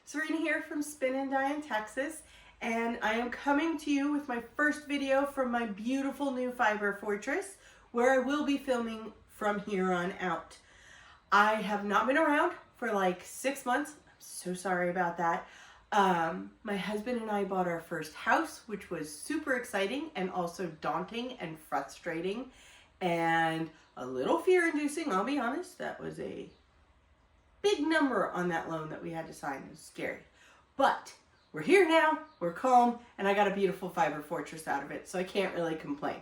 Serena here from Spin and Dye in Texas, and I am coming to you with my first video from my beautiful new fiber fortress, where I will be filming from here on out. I have not been around for like 6 months. I'm so sorry about that. My husband and I bought our first house, which was super exciting and also daunting and frustrating and a little fear-inducing, I'll be honest. That was a big number on that loan that we had to sign. It was scary. But we're here now, we're calm, and I got a beautiful fiber fortress out of it, so I can't really complain.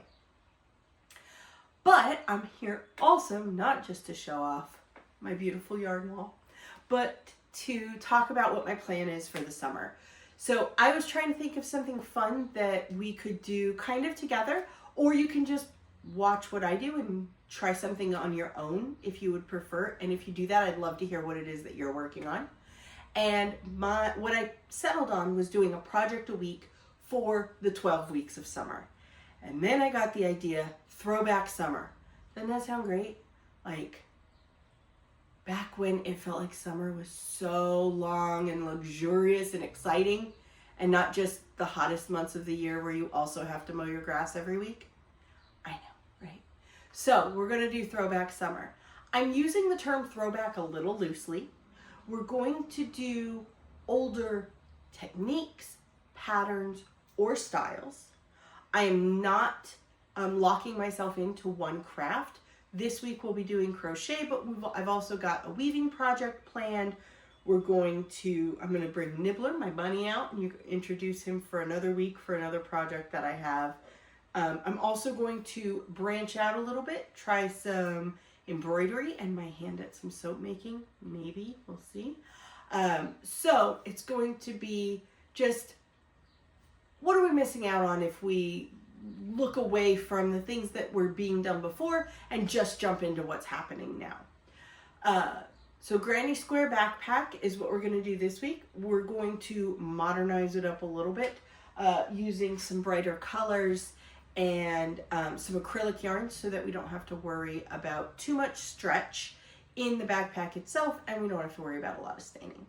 But I'm here also not just to show off my beautiful yarn wall, but to talk about what my plan is for the summer. So I was trying to think of something fun that we could do kind of together, or you can just watch what I do and try something on your own if you would prefer. And if you do that, I'd love to hear what it is that you're working on. And what I settled on was doing a project a week for the 12 weeks of summer. And then I got the idea, throwback summer. Doesn't that sound great? Like back when it felt like summer was so long and luxurious and exciting, and not just the hottest months of the year where you also have to mow your grass every week. I know, right? So we're gonna do throwback summer. I'm using the term throwback a little loosely. We're going to do older techniques, patterns, or styles. I am not locking myself into one craft. This week we'll be doing crochet, but I've also got a weaving project planned. I'm going to bring Nibbler, my bunny, out, and you can introduce him for another week for another project that I have. I'm also going to branch out a little bit, try some embroidery and my hand at some soap making, maybe, we'll see. So it's going to be just, what are we missing out on if we look away from the things that were being done before and just jump into what's happening now. So Granny Square backpack is what we're going to do this week. We're going to modernize it up a little bit using some brighter colors and some acrylic yarn so that we don't have to worry about too much stretch in the backpack itself, and we don't have to worry about a lot of staining.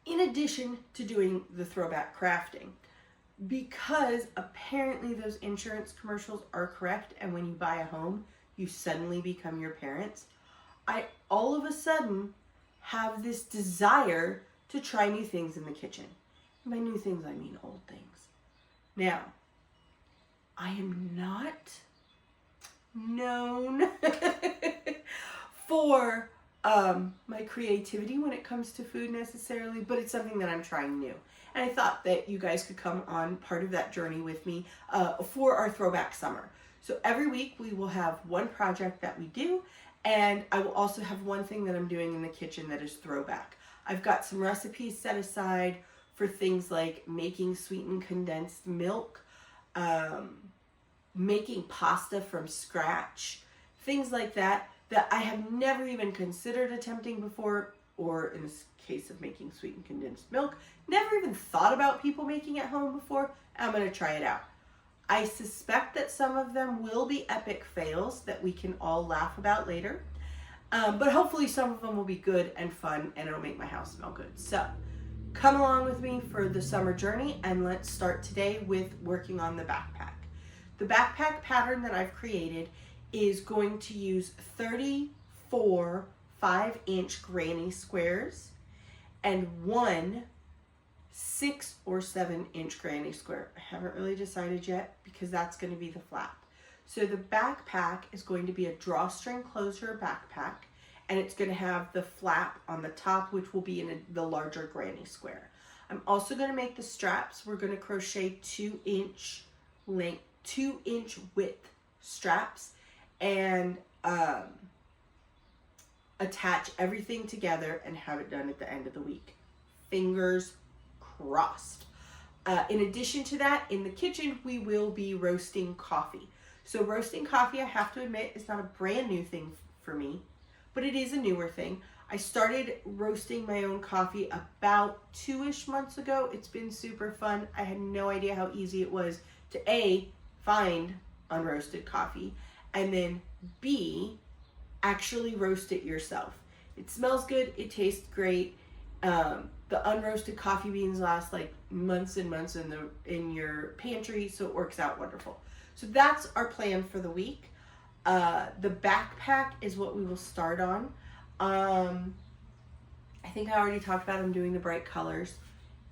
In addition to doing the throwback crafting, because apparently those insurance commercials are correct, and when you buy a home, you suddenly become your parents, I all of a sudden have this desire to try new things in the kitchen. By new things, I mean old things. Now, I am not known for my creativity when it comes to food necessarily, but it's something that I'm trying new. And I thought that you guys could come on part of that journey with me for our throwback summer. So every week we will have one project that we do, and I will also have one thing that I'm doing in the kitchen that is throwback. I've got some recipes set aside for things like making sweetened condensed milk, making pasta from scratch, things like that I have never even considered attempting before, or in this case of making sweetened condensed milk, never even thought about people making at home before. I'm going to try it out. I suspect that some of them will be epic fails that we can all laugh about later, but hopefully some of them will be good and fun, and it'll make my house smell good. So come along with me for the summer journey, and let's start today with working on the backpack. The backpack pattern that I've created is going to use 34 5-inch granny squares and one 6 or 7-inch granny square. I haven't really decided yet because that's going to be the flap. So the backpack is going to be a drawstring closure backpack, and it's going to have the flap on the top, which will be in the larger granny square. I'm also going to make the straps. We're going to crochet 2-inch length, 2-inch width straps, and attach everything together and have it done at the end of the week. Fingers crossed. In addition to that, in the kitchen, we will be roasting coffee. So roasting coffee, I have to admit, is not a brand new thing for me, but it is a newer thing. I started roasting my own coffee about 2-ish months ago. It's been super fun. I had no idea how easy it was to A, find unroasted coffee, and then B, actually roast it yourself. It smells good, it tastes great, The unroasted coffee beans last like months and months in your pantry, so it works out wonderful. So that's our plan for the week. The backpack is what we will start on. I think I already talked about I'm doing the bright colors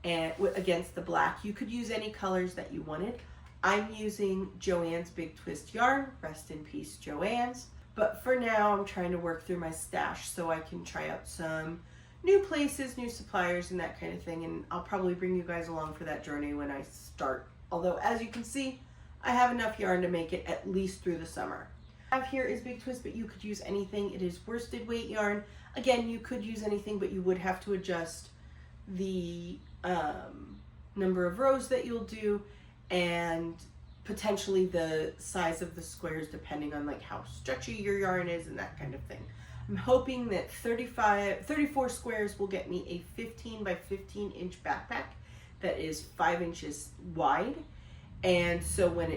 and against the black. You could use any colors that you wanted. I'm using Joann's Big Twist yarn. Rest in peace, Joann's. But for now, I'm trying to work through my stash so I can try out some new places, new suppliers, and that kind of thing. And I'll probably bring you guys along for that journey when I start. Although, as you can see, I have enough yarn to make it at least through the summer. What I have here is Big Twist, but you could use anything. It is worsted weight yarn. Again, you could use anything, but you would have to adjust the number of rows that you'll do and potentially the size of the squares depending on like how stretchy your yarn is and that kind of thing. I'm hoping that 34 squares will get me a 15 by 15 inch backpack that is 5 inches wide. And so when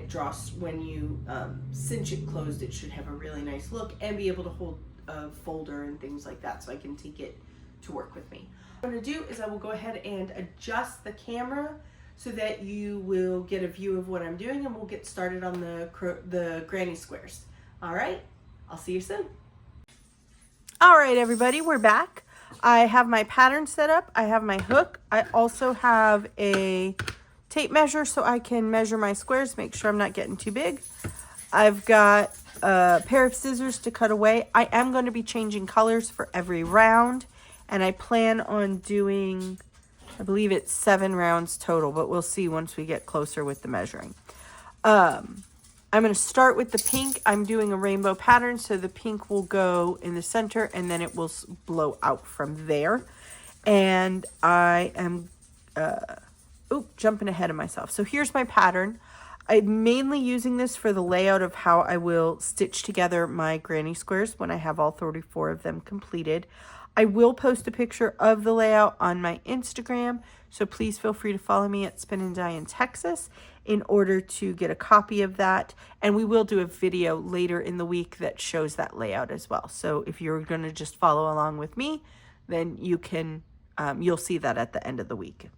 you cinch it closed, it should have a really nice look and be able to hold a folder and things like that, so I can take it to work with me. What I'm going to do is I will go ahead and adjust the camera so that you will get a view of what I'm doing, and we'll get started on the granny squares. All right, I'll see you soon. All right, everybody, we're back. I have my pattern set up. I have my hook. I also have a tape measure so I can measure my squares, make sure I'm not getting too big. I've got a pair of scissors to cut away. I am going to be changing colors for every round, and I plan on doing, I believe it's 7 rounds total, but we'll see once we get closer with the measuring. I'm going to start with the pink. I'm doing a rainbow pattern, so the pink will go in the center, and then it will blow out from there. And I am, jumping ahead of myself. So here's my pattern. I'm mainly using this for the layout of how I will stitch together my granny squares when I have all 34 of them completed. I will post a picture of the layout on my Instagram, so please feel free to follow me at Spin and Dye in Texas in order to get a copy of that. And we will do a video later in the week that shows that layout as well. So if you're going to just follow along with me, then you can, you'll see that at the end of the week.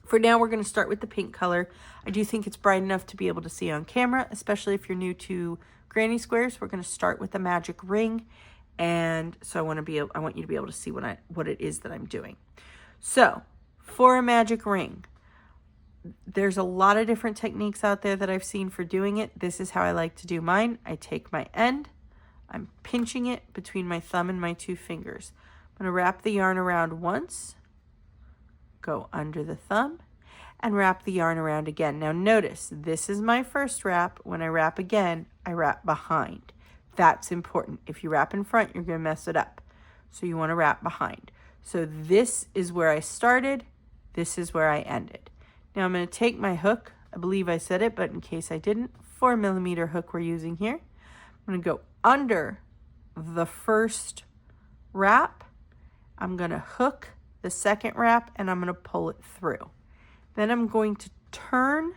For now, we're going to start with the pink color. I do think it's bright enough to be able to see on camera, especially if you're new to granny squares. We're going to start with a magic ring, and so I want you to be able to see what it is that I'm doing. So, for a magic ring, there's a lot of different techniques out there that I've seen for doing it. This is how I like to do mine. I take my end, I'm pinching it between my thumb and my 2 fingers. I'm going to wrap the yarn around once, go under the thumb, and wrap the yarn around again. Now notice, this is my first wrap. When I wrap again, I wrap behind. That's important. If you wrap in front, you're going to mess it up. So you want to wrap behind. So this is where I started. This is where I ended. Now I'm going to take my hook. I believe I said it, but in case I didn't, 4mm hook we're using here. I'm going to go under the first wrap. I'm going to hook the second wrap, and I'm going to pull it through. Then I'm going to turn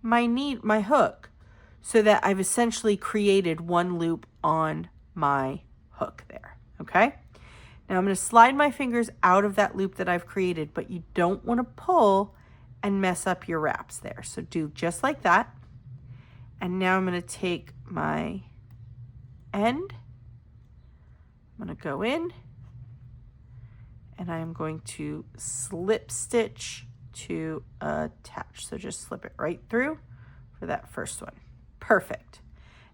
my hook so that I've essentially created one loop on my hook there, okay? Now I'm going to slide my fingers out of that loop that I've created, but you don't want to pull and mess up your wraps there. So do just like that. And now I'm going to take my end, I'm going to go in, and I am going to slip stitch to attach. So just slip it right through for that first one. Perfect.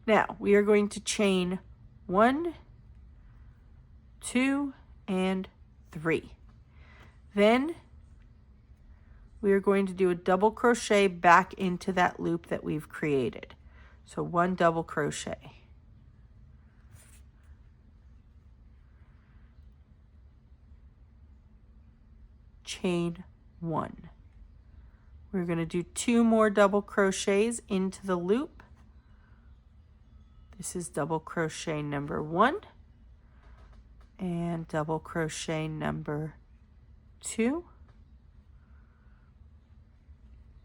Now we are going to chain 1, 2, and 3. Then we are going to do a double crochet back into that loop that we've created. So 1 double crochet. Chain 1. We're going to do 2 more double crochets into the loop. This is double crochet number 1 and double crochet number 2.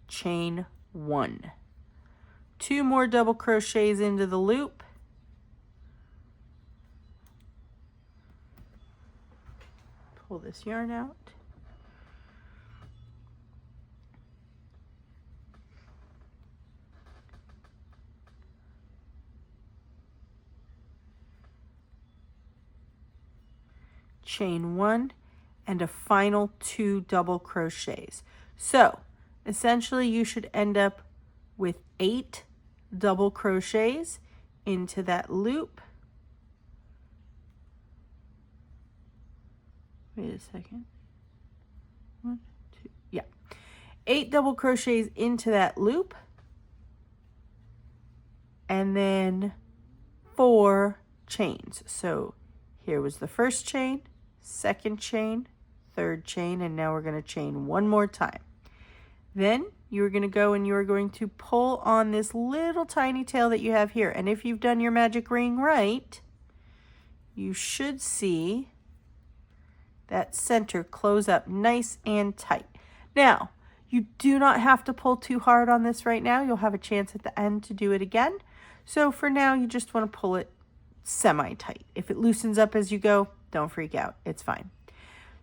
Chain 1. 2 more double crochets into the loop. pull this yarn out. Chain 1 and a final 2 double crochets. So essentially you should end up with 8 double crochets into that loop. Wait a second. 1, 2, yeah. 8 double crochets into that loop. And then 4 chains. So here was the first chain, second chain, third chain, and now we're going to chain one more time. Then you're going to go and you're going to pull on this little tiny tail that you have here. And if you've done your magic ring right, you should see that center close up nice and tight. Now, you do not have to pull too hard on this right now. You'll have a chance at the end to do it again. So for now, you just want to pull it semi-tight. If it loosens up as you go, don't freak out. It's fine.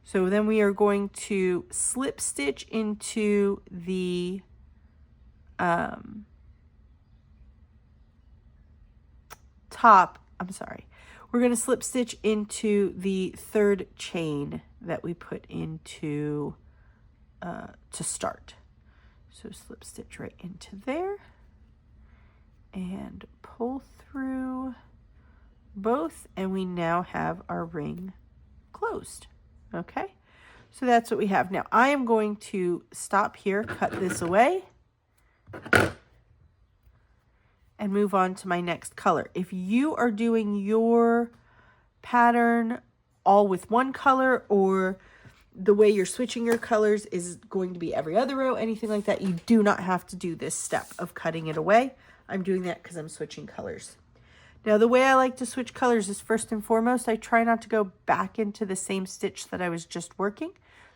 So then we are going to slip stitch into the we're going to slip stitch into the third chain that we put into to start. So slip stitch right into there and pull through both, and we now have our ring closed. Okay, so that's what we have. Now I am going to stop here, cut this away, and move on to my next color. If you are doing your pattern all with one color, or the way you're switching your colors is going to be every other row, anything like that, you do not have to do this step of cutting it away. I'm doing that because I'm switching colors. Now, the way I like to switch colors is first and foremost, I try not to go back into the same stitch that I was just working.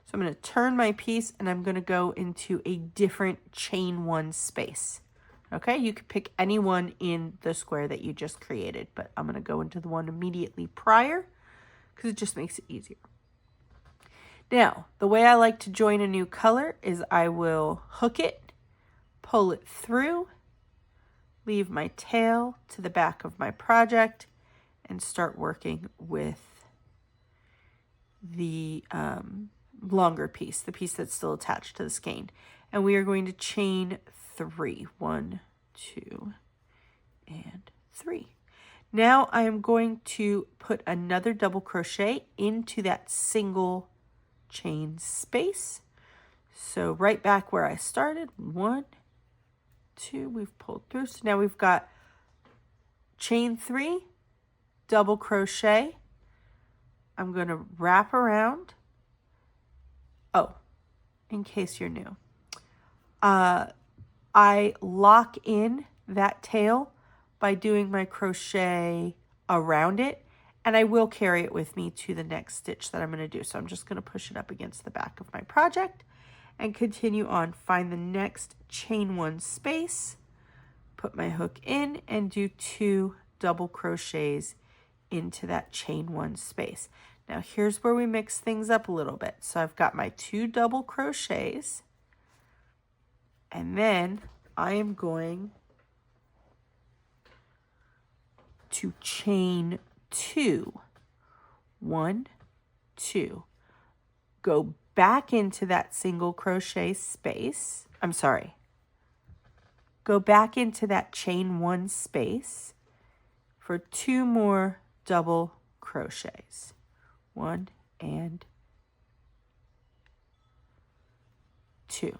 So I'm going to turn my piece and I'm going to go into a different chain 1 space. Okay, you could pick any one in the square that you just created, but I'm going to go into the one immediately prior because it just makes it easier. Now, the way I like to join a new color is I will hook it, pull it through, leave my tail to the back of my project, and start working with the longer piece, the piece that's still attached to the skein. And we are going to chain 3. 1, 2, and 3. Now I am going to put another double crochet into that single chain space. So right back where I started, 1, 2, we've pulled through. So now we've got chain 3, double crochet. I'm going to wrap around. Oh, in case you're new, I lock in that tail by doing my crochet around it, and I will carry it with me to the next stitch that I'm going to do. So I'm just going to push it up against the back of my project and continue on. Find the next chain 1 space, put my hook in, and do 2 double crochets into that chain 1 space. Now here's where we mix things up a little bit. So I've got my 2 double crochets, and then I am going to chain 2. 1, 2. Go back into that single crochet space. Go back into that chain 1 space for 2 more double crochets. 1 and 2.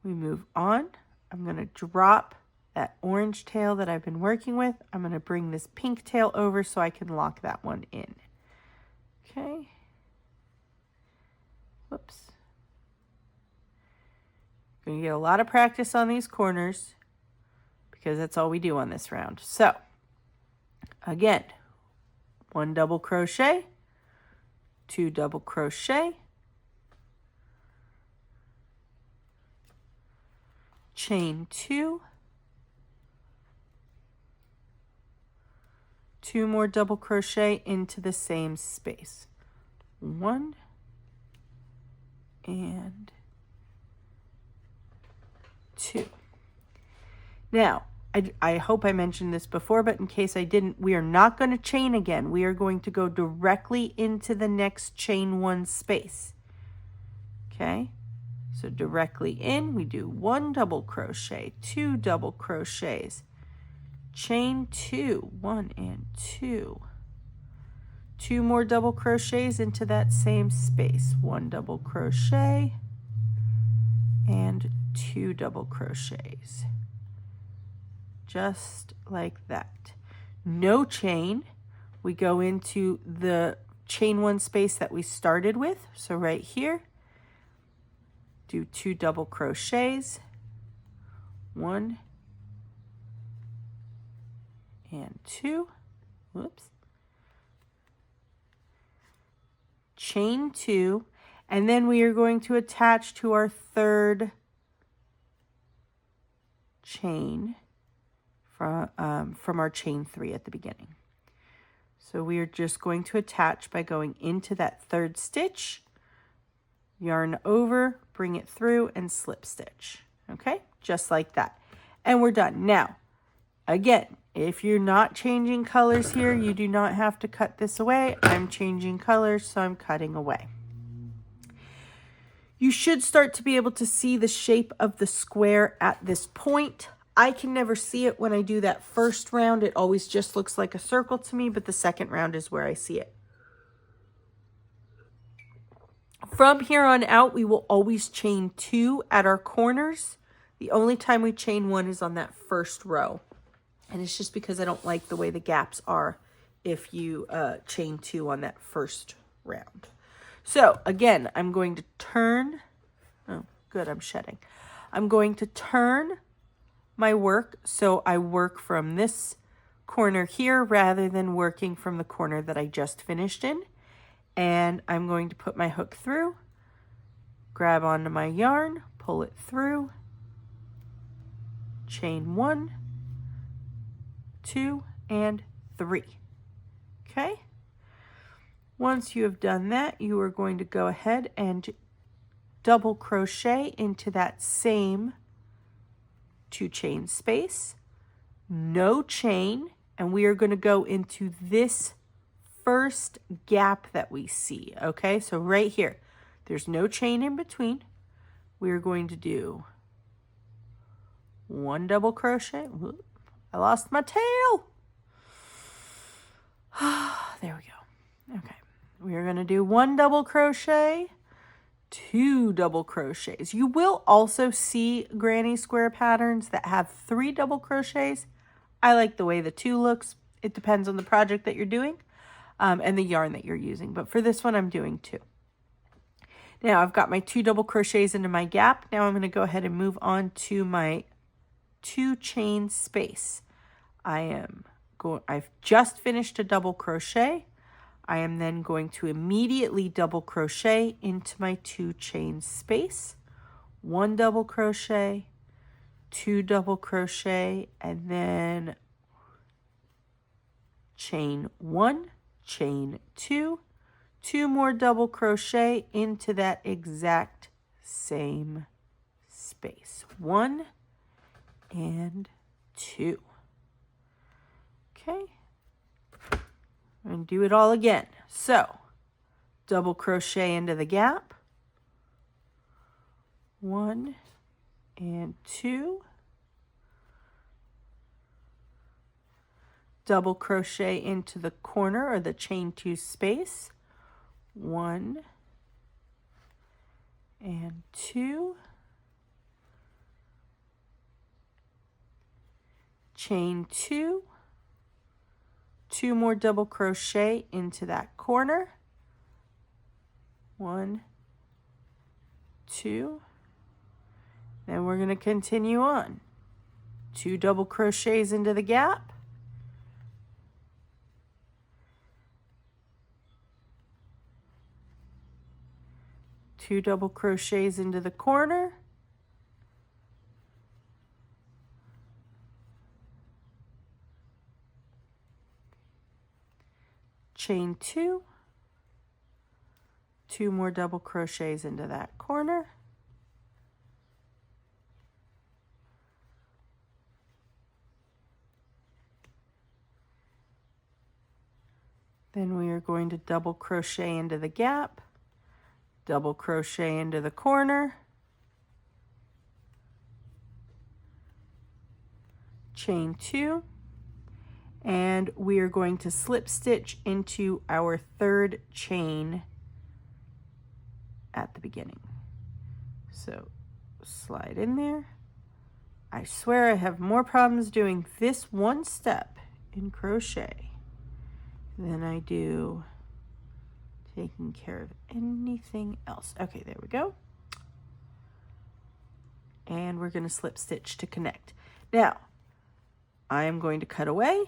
We move on. I'm going to drop that orange tail that I've been working with. I'm going to bring this pink tail over so I can lock that one in. Okay. Whoops. Going to get a lot of practice on these corners because that's all we do on this round. So, again, 1 double crochet, 2 double crochet, chain 2, 2 more double crochet into the same space. 1 and 2. Now, I hope I mentioned this before, but in case I didn't, we are not going to chain again. We are going to go directly into the next chain 1 space. Okay, so directly in, we do 1 double crochet, 2 double crochets, chain 2, 1 and 2. 2 more double crochets into that same space, 1 double crochet and 2 double crochets. Just like that. No chain. We go into the chain 1 space that we started with. So right here, do 2 double crochets, 1 and 2. Whoops. Chain 2, and then we are going to attach to our 3rd chain from our chain 3 at the beginning. So we are just going to attach by going into that 3rd stitch, yarn over, bring it through, and slip stitch. Okay, just like that. And we're done. Now, again, if you're not changing colors here, you do not have to cut this away. I'm changing colors, so I'm cutting away. You should start to be able to see the shape of the square at this point. I can never see it when I do that first round. It always just looks like a circle to me, but the second round is where I see it. From here on out, we will always chain 2 at our corners. The only time we chain 1 is on that first row. And it's just because I don't like the way the gaps are if you chain 2 on that first round. So again, I'm going to turn. Oh, good, I'm shedding. I'm going to turn my work so I work from this corner here rather than working from the corner that I just finished in. And I'm going to put my hook through, grab onto my yarn, pull it through, chain 1, 2, and 3. Okay? Once you have done that, you are going to go ahead and double crochet into that same 2 chain space, no chain, and we are going to go into this first gap that we see. Okay, so right here, there's no chain in between. We are going to do 1 double crochet. Whoop, I lost my tail. There we go. Okay, we are going to do 1 double crochet, 2 double crochets. You will also see granny square patterns that have 3 double crochets. I like the way the 2 looks. It depends on the project that you're doing and the yarn that you're using. But for this one, I'm doing 2. Now I've got my 2 double crochets into my gap. Now I'm going to go ahead and move on to my 2 chain space. I've just finished a double crochet. I am then going to immediately double crochet into my 2 chain space, 1 double crochet, 2 double crochet, and then chain 1, chain 2, 2 more double crochet into that exact same space, 1 and 2. Okay. And do it all again. So, double crochet into the gap, 1 and 2, double crochet into the corner or the chain 2 space, 1 and 2, chain 2, 2 more double crochet into that corner, 1, 2, then we're going to continue on, 2 double crochets into the gap, 2 double crochets into the corner, chain 2, 2 more double crochets into that corner. Then we are going to double crochet into the gap, double crochet into the corner, chain 2, and we are going to slip stitch into our 3rd chain at the beginning. So slide in there. I swear I have more problems doing this one step in crochet than I do taking care of anything else. Okay, there we go. And we're going to slip stitch to connect. Now, I am going to cut away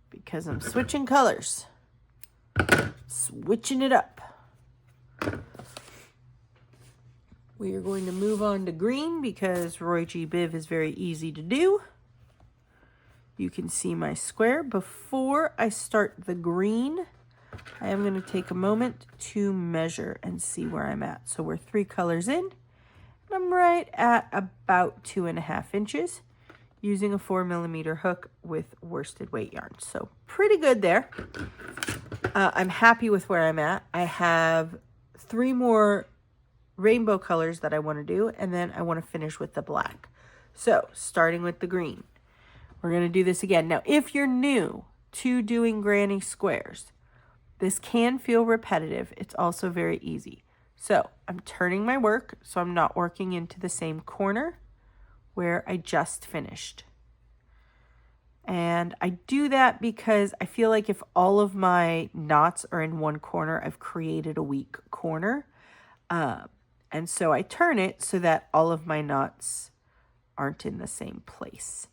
because I'm switching colors. Switching it up. We are going to move on to green because Roy G. Biv is very easy to do. You can see my square. Before I start the green, I am going to take a moment to measure and see where I'm at. So we're 3 colors in, and I'm right at about 2.5 inches using a 4mm hook with worsted weight yarn. So pretty good there. I'm happy with where I'm at. I have 3 more rainbow colors that I want to do, and then I want to finish with the black. So starting with the green, we're going to do this again. Now, if you're new to doing granny squares, this can feel repetitive. It's also very easy. So I'm turning my work so I'm not working into the same corner where I just finished. And I do that because I feel like if all of my knots are in one corner, I've created a weak corner. And so I turn it so that all of my knots aren't in the same place,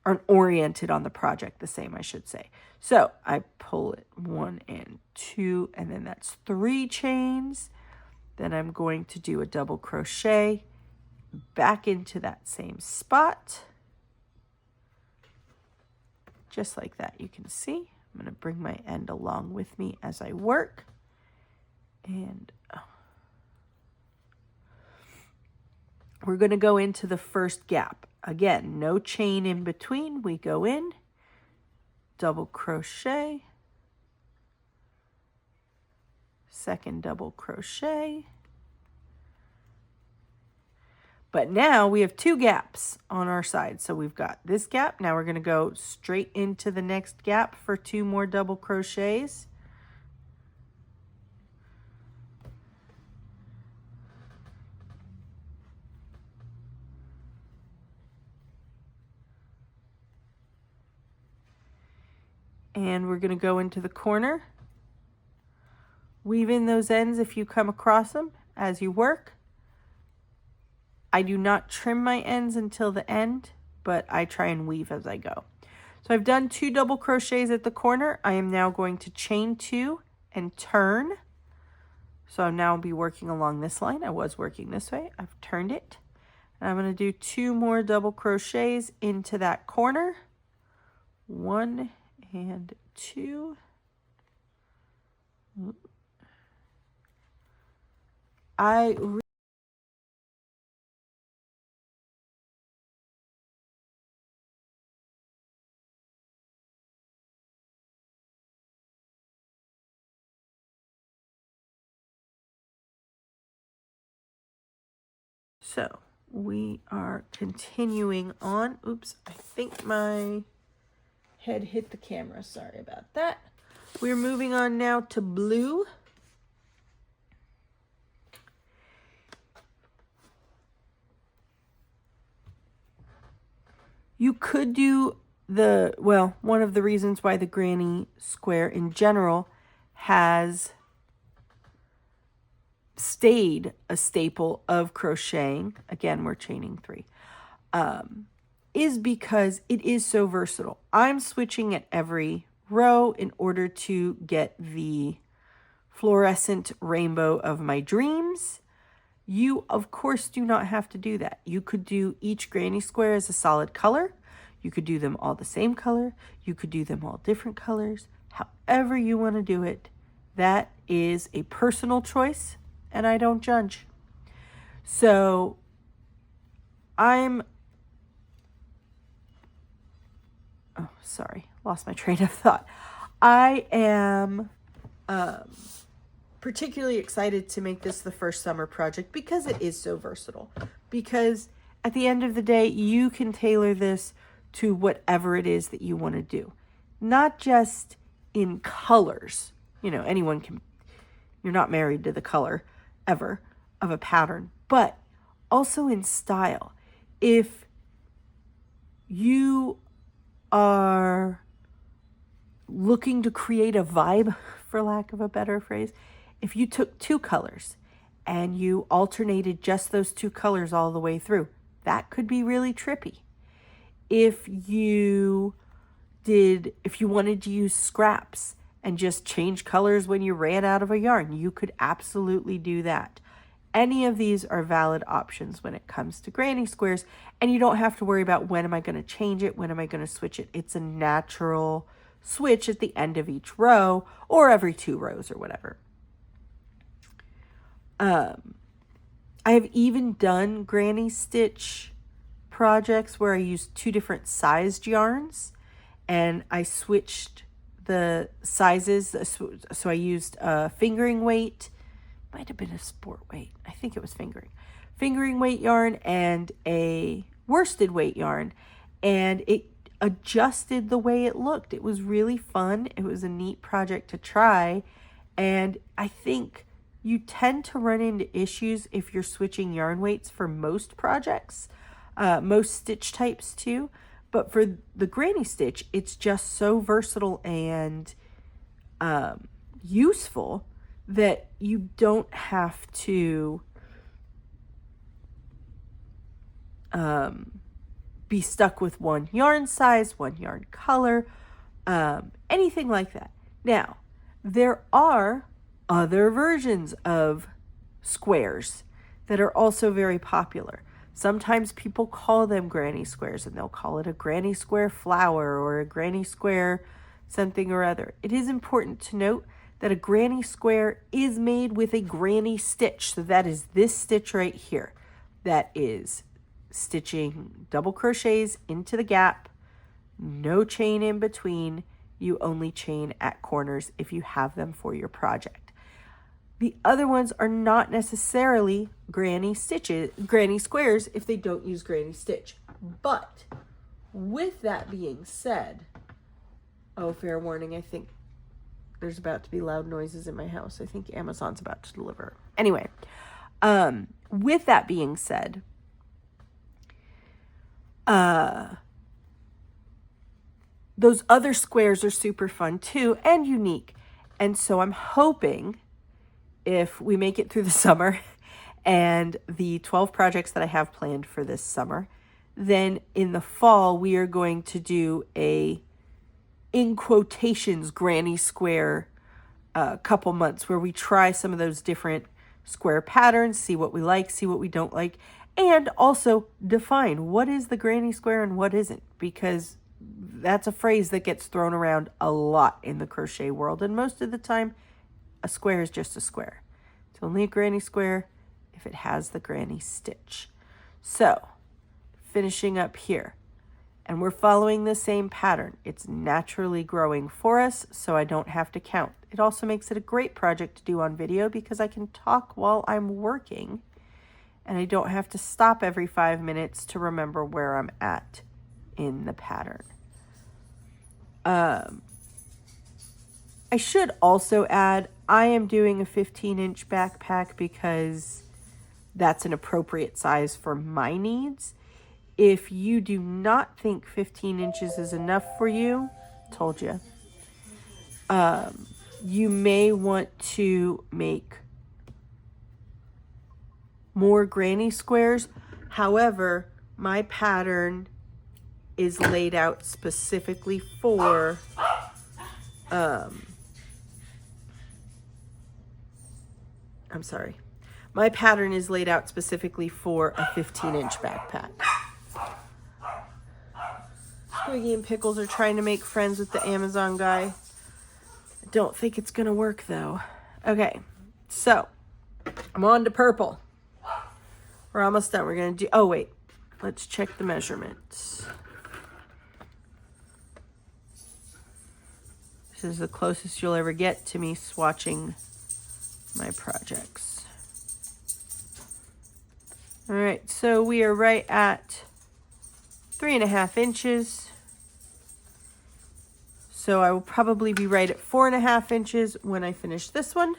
aren't oriented on the project the same, I should say. So I pull it 1 and 2, and then that's 3 chains. Then I'm going to do a double crochet back into that same spot. Just like that, you can see. I'm going to bring my end along with me as I work. And we're going to go into the first gap. Again, no chain in between. We go in, double crochet, second double crochet. But now we have 2 gaps on our side. So we've got this gap. Now we're going to go straight into the next gap for 2 more double crochets. And we're going to go into the corner. Weave in those ends if you come across them as you work. I do not trim my ends until the end, but I try and weave as I go. So I've done 2 double crochets at the corner. I am now going to chain 2 and turn. So I'll now be working along this line. I was working this way. I've turned it. And I'm going to do 2 more double crochets into that corner. 1 and 2. So we are continuing on. Oops, I think my head hit the camera. Sorry about that. We're moving on now to blue. You could do one of the reasons why the granny square in general has stayed a staple of crocheting, again, we're chaining 3, is because it is so versatile. I'm switching at every row in order to get the fluorescent rainbow of my dreams. You, of course, do not have to do that. You could do each granny square as a solid color. You could do them all the same color. You could do them all different colors. However you want to do it, That is a personal choice, and I don't judge. So oh, sorry, lost my train of thought. I am particularly excited to make this the first summer project because it is so versatile. Because at the end of the day, you can tailor this to whatever it is that you want to do. Not just in colors. Anyone can, you're not married to the color ever of a pattern, but also in style. If you are looking to create a vibe, for lack of a better phrase, if you took two colors and you alternated just those two colors all the way through, that could be really trippy. If you wanted to use scraps and just change colors when you ran out of a yarn, you could absolutely do that. Any of these are valid options when it comes to granny squares, and you don't have to worry about when am I going to change it, when am I going to switch it. It's a natural switch at the end of each row or every 2 rows or whatever. I have even done granny stitch projects where I used 2 different sized yarns and I switched the sizes. So I used a fingering weight, might have been a sport weight. I think it was fingering weight yarn and a worsted weight yarn, and it adjusted the way it looked. It was really fun. It was a neat project to try, and I think you tend to run into issues if you're switching yarn weights for most projects, most stitch types too. But for the granny stitch, it's just so versatile and useful that you don't have to be stuck with one yarn size, one yarn color, anything like that. Now, there are other versions of squares that are also very popular. Sometimes people call them granny squares, and they'll call it a granny square flower or a granny square something or other. It is important to note that a granny square is made with a granny stitch. So that is this stitch right here. That is stitching double crochets into the gap, no chain in between. You only chain at corners if you have them for your project. The other ones are not necessarily granny squares if they don't use granny stitch. But with that being said, oh, fair warning, I think there's about to be loud noises in my house. I think Amazon's about to deliver. Anyway, with that being said, those other squares are super fun too and unique. And so I'm hoping if we make it through the summer and the 12 projects that I have planned for this summer, then in the fall, we are going to do a, in quotations, granny square couple months where we try some of those different square patterns, see what we like, see what we don't like, and also define what is the granny square and what isn't, because that's a phrase that gets thrown around a lot in the crochet world, and most of the time a square is just a square. It's only a granny square if it has the granny stitch. So, finishing up here, and we're following the same pattern. It's naturally growing for us, so I don't have to count. It also makes it a great project to do on video because I can talk while I'm working, and I don't have to stop every 5 minutes to remember where I'm at in the pattern. I should also add, I am doing a 15-inch backpack because that's an appropriate size for my needs. If you do not think 15 inches is enough for you, told you, you may want to make more granny squares. However, my pattern is laid out specifically for my pattern is laid out specifically for a 15-inch backpack. Squiggy and Pickles are trying to make friends with the Amazon guy. Don't think it's gonna work though. Okay, so I'm on to purple. We're almost done. We're gonna do, oh wait, let's check the measurements. This is the closest you'll ever get to me swatching my projects. All right, so we are right at 3.5 inches. So I will probably be right at 4.5 inches when I finish this one.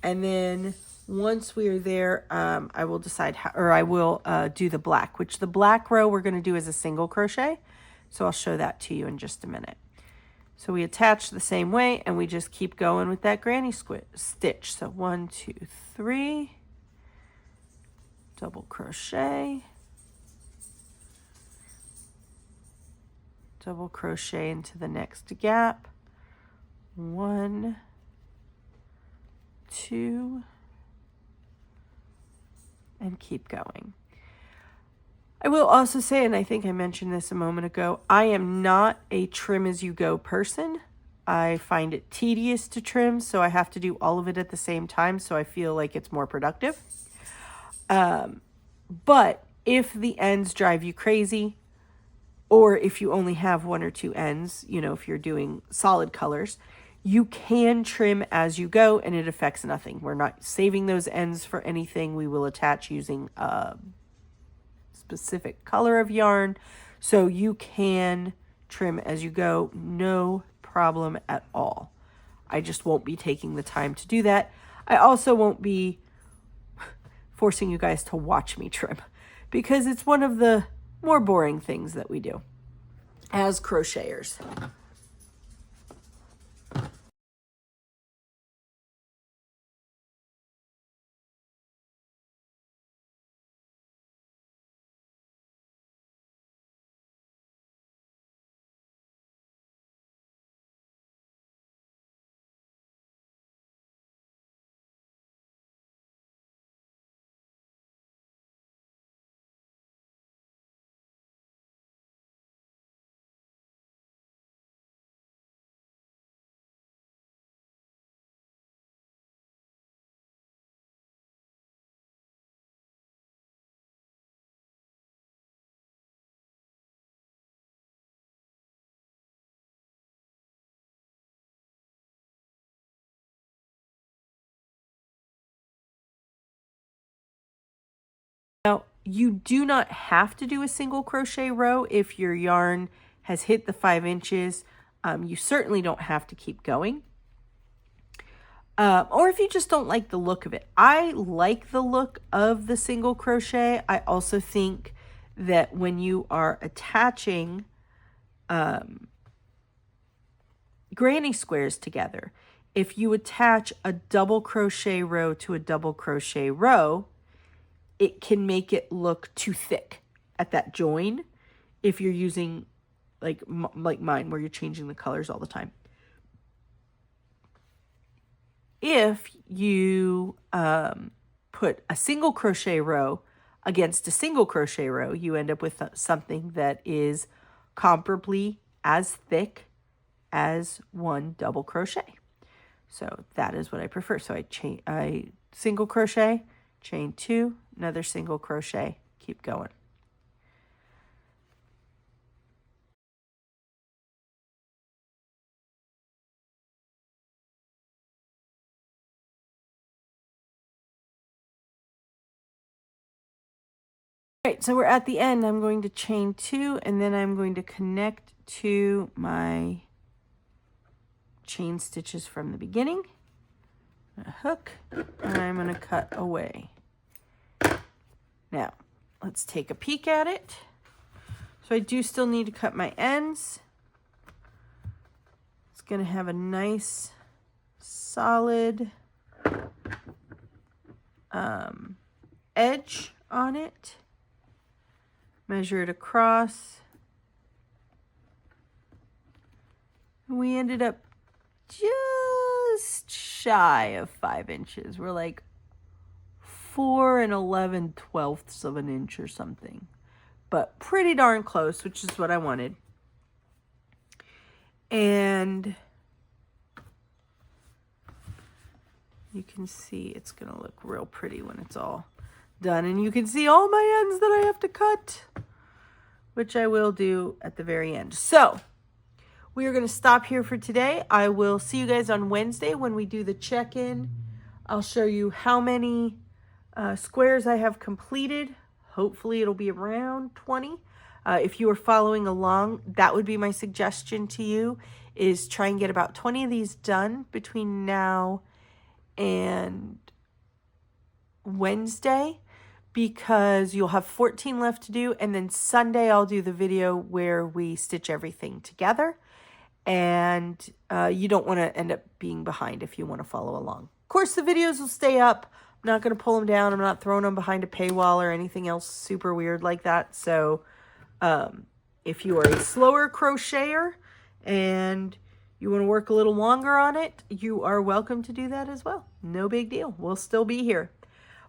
And then once we are there, I will decide how, or I will do the black, which the black row we're going to do as a single crochet. So I'll show that to you in just a minute. So we attach the same way and we just keep going with that granny stitch. So 1, 2, 3, double crochet, double crochet into the next gap, 1, 2, and keep going. I will also say, and I think I mentioned this a moment ago, I am not a trim as you go person. I find it tedious to trim, so I have to do all of it at the same time, so I feel like it's more productive. But if the ends drive you crazy, or if you only have 1 or 2 ends, you know, if you're doing solid colors, you can trim as you go and it affects nothing. We're not saving those ends for anything. We will attach using a specific color of yarn. So you can trim as you go, no problem at all. I just won't be taking the time to do that. I also won't be forcing you guys to watch me trim because it's one of the more boring things that we do as crocheters. Now, you do not have to do a single crochet row if your yarn has hit the 5 inches. You certainly don't have to keep going. Or if you just don't like the look of it. I like the look of the single crochet. I also think that when you are attaching granny squares together, if you attach a double crochet row to a double crochet row, it can make it look too thick at that join if you're using like mine where you're changing the colors all the time. If you put a single crochet row against a single crochet row, you end up with something that is comparably as thick as one double crochet. So that is what I prefer. So I single crochet, chain 2, another single crochet, keep going. All right, so we're at the end. I'm going to chain 2 and then I'm going to connect to my chain stitches from the beginning. A hook, and I'm going to cut away. Now, let's take a peek at it. So I do still need to cut my ends. It's going to have a nice, solid edge on it. Measure it across. We ended up just shy of 5 inches. We're like 4 11/12 of an inch or something, but pretty darn close, which is what I wanted. And You can see it's going to look real pretty when it's all done. And you can see all my ends that I have to cut, which I will do at the very end. So we are going to stop here for today. I will see you guys on Wednesday when we do the check-in. I'll show you how many squares I have completed. Hopefully it'll be around 20. If you are following along, that would be my suggestion to you, is try and get about 20 of these done between now and Wednesday, because you'll have 14 left to do. And then Sunday I'll do the video where we stitch everything together. And you don't want to end up being behind if you want to follow along. Of course, the videos will stay up. I'm not going to pull them down. I'm not throwing them behind a paywall or anything else super weird like that. So if you are a slower crocheter and you want to work a little longer on it, you are welcome to do that as well. No big deal. We'll still be here.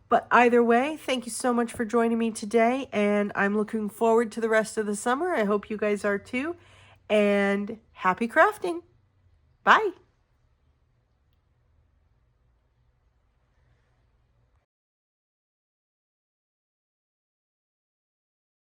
But either way, thank you so much for joining me today. And I'm looking forward to the rest of the summer. I hope you guys are too. And happy crafting. Bye.